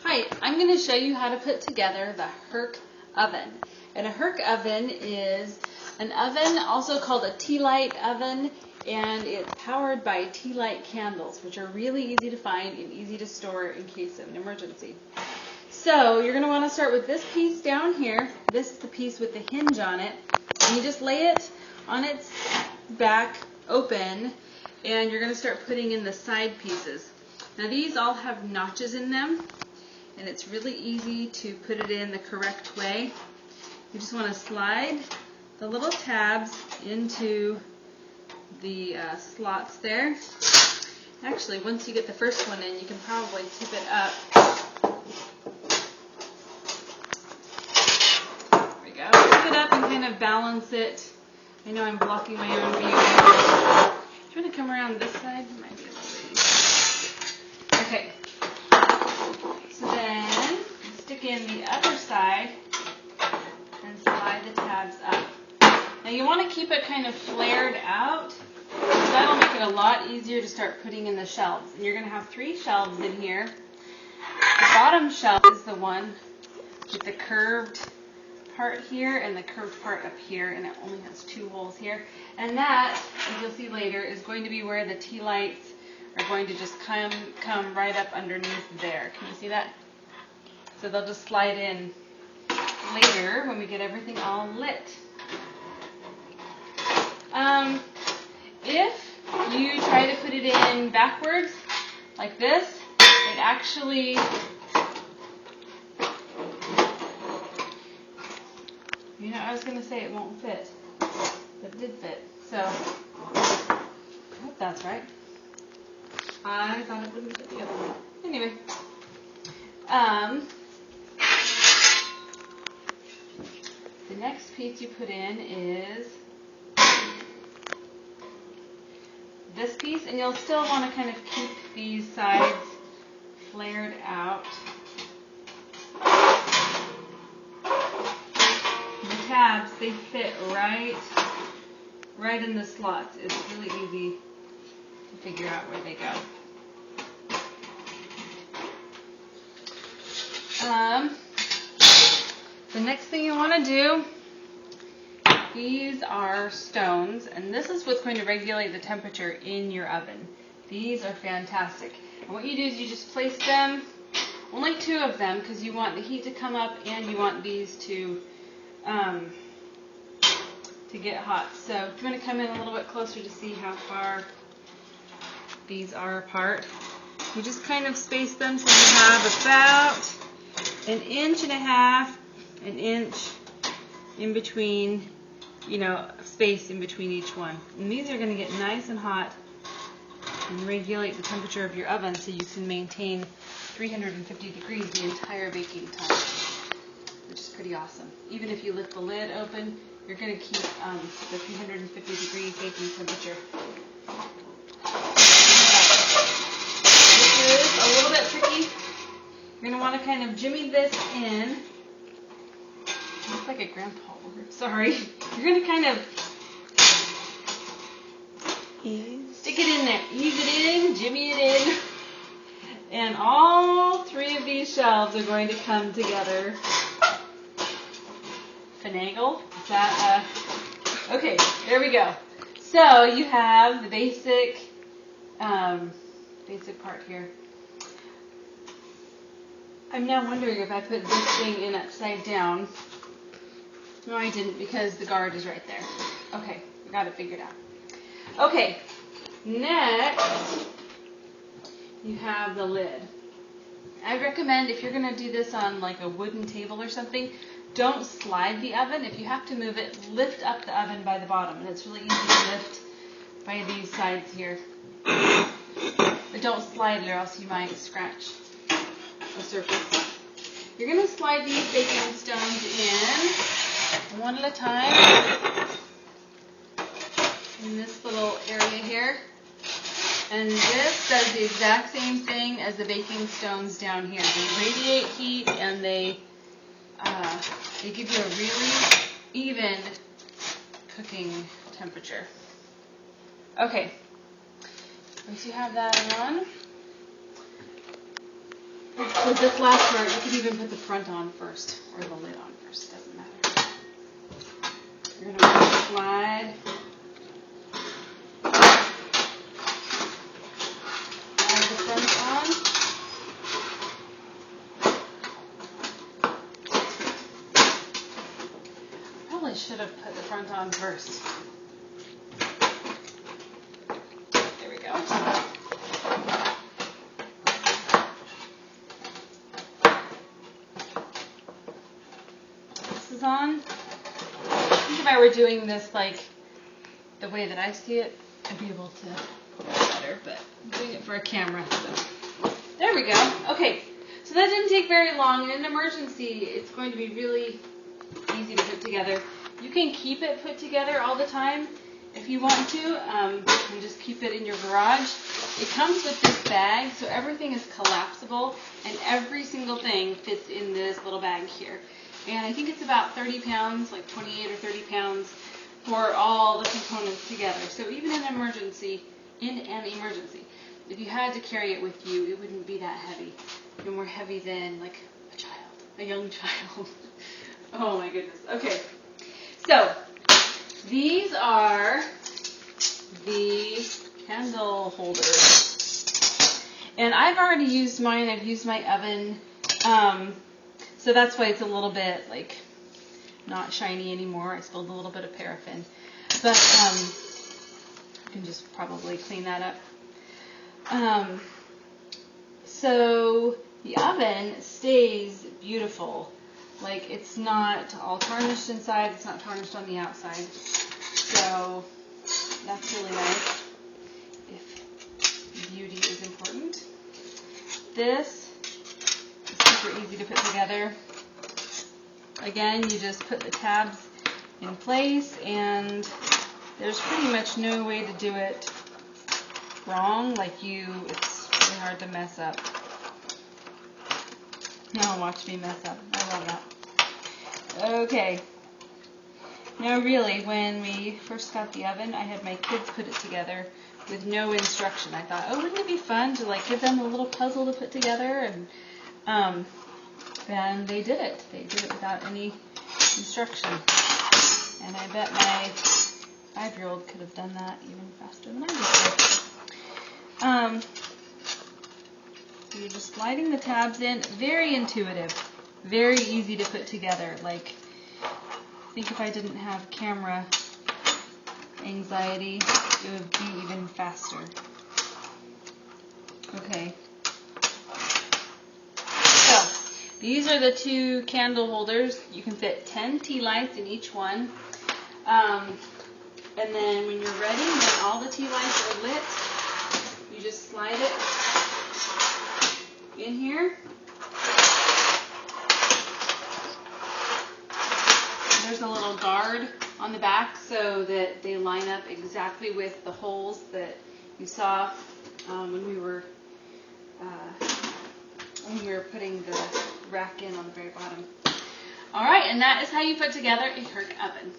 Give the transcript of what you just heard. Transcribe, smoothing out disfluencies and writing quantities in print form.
Hi, I'm going to show you how to put together the Herc Oven. And a Herc Oven is an oven also called a tea light oven, and it's powered by tea light candles, which are really easy to find and easy to store in case of an emergency. So you're going to want to start with this piece down here. This is the piece with the hinge on it. And you just lay it on its back open, and you're going to start putting in the side pieces. Now these all have notches in them, and it's really easy to put it in the correct way. You just want to slide the little tabs into the slots there. Actually, once you get the first one in, you can probably tip it up. There we go. Tip it up and kind of balance it. I know I'm blocking my own view. Do you want to come around this side? It might be a little bit easier. Okay. So then, stick in the other side and slide the tabs up. Now you want to keep it kind of flared out. That'll make it a lot easier to start putting in the shelves. And you're going to have 3 shelves in here. The bottom shelf is the one with the curved part here and the curved part up here, and it only has 2 holes here. And that, as you'll see later, is going to be where the tea lights are going to just come right up underneath there. Can you see that? So they'll just slide in later when we get everything all lit. If you try to put it in backwards, like this, it actually I was going to say it won't fit, but it did fit. So, I hope that's right. I thought it wouldn't fit the other way. Anyway, the next piece you put in is this piece, and you'll still want to kind of keep these sides flared out. The tabs, they fit right in the slots. It's really easy to figure out where they go. The next thing you want to do, these are stones, and this is what's going to regulate the temperature in your oven. These are fantastic. And what you do is you just place them, only 2 of them, because you want the heat to come up and you want these to get hot. So if you want to come in a little bit closer to see how far these are apart, you just kind of space them so you have about 1.5 inches, an inch in between, space in between each one. And these are going to get nice and hot and regulate the temperature of your oven so you can maintain 350 degrees the entire baking time, which is pretty awesome. Even if you lift the lid open, you're going to keep the 350 degree baking temperature. This is a little bit tricky. You're going to want to kind of jimmy this in. Looks like a grandpa word. Sorry. You're going to kind of stick it in there. Ease it in, jimmy it in. And all 3 of these shelves are going to come together. Finagle? Is that, okay, there we go. So you have the basic part here. I'm now wondering if I put this thing in upside down. No, I didn't, because the guard is right there. Okay, got it figured out. Okay, next you have the lid. I recommend, if you're going to do this on like a wooden table or something, don't slide the oven. If you have to move it, lift up the oven by the bottom, and it's really easy to lift by these sides here. But don't slide it or else you might scratch the surface. You're going to slide these baking stones in one at a time in this little area here. And this does the exact same thing as the baking stones down here. They radiate heat, and they give you a really even cooking temperature. Okay, once you have that on, With this last part, you could even put the front on first, or the lid on first, doesn't matter. You're going to slide the front on. Probably should have put the front on first. There we go. This is on. I think if I were doing this like the way that I see it, I'd be able to do it better, but I'm doing it for a camera. So. There we go. Okay, so that didn't take very long. In an emergency, it's going to be really easy to put together. You can keep it put together all the time if you want to, and just keep it in your garage. It comes with this bag, so everything is collapsible, and every single thing fits in this little bag here. And I think it's about 30 pounds, like 28 or 30 pounds, for all the components together. So even in an emergency, if you had to carry it with you, it wouldn't be that heavy. No more heavy than like a young child. Oh my goodness. Okay. So these are the candle holders. And I've already used mine. I've used my oven. So that's why it's a little bit like not shiny anymore. I spilled a little bit of paraffin. But you can just probably clean that up. So the oven stays beautiful. Like, it's not all tarnished inside, it's not tarnished on the outside. So that's really nice if beauty is important. This is super easy to put together. Again, you just put the tabs in place, and there's pretty much no way to do it wrong. It's really hard to mess up. Now watch me mess up. I love that. Okay. Now really, when we first got the oven, I had my kids put it together with no instruction. I thought, oh, wouldn't it be fun to like give them a little puzzle to put together? And they did it. They did it without any instruction. And I bet my 5-year-old could have done that even faster than I did. So you're just sliding the tabs in. Very intuitive. Very easy to put together. Like, I think if I didn't have camera anxiety, it would be even faster. Okay. So, these are the 2 candle holders. You can fit 10 tea lights in each one. And then when you're ready, when all the tea lights are lit, you just slide it in here. There's a little guard on the back so that they line up exactly with the holes that you saw when we were putting the rack in on the very bottom. All right, and that is how you put together a Herc oven.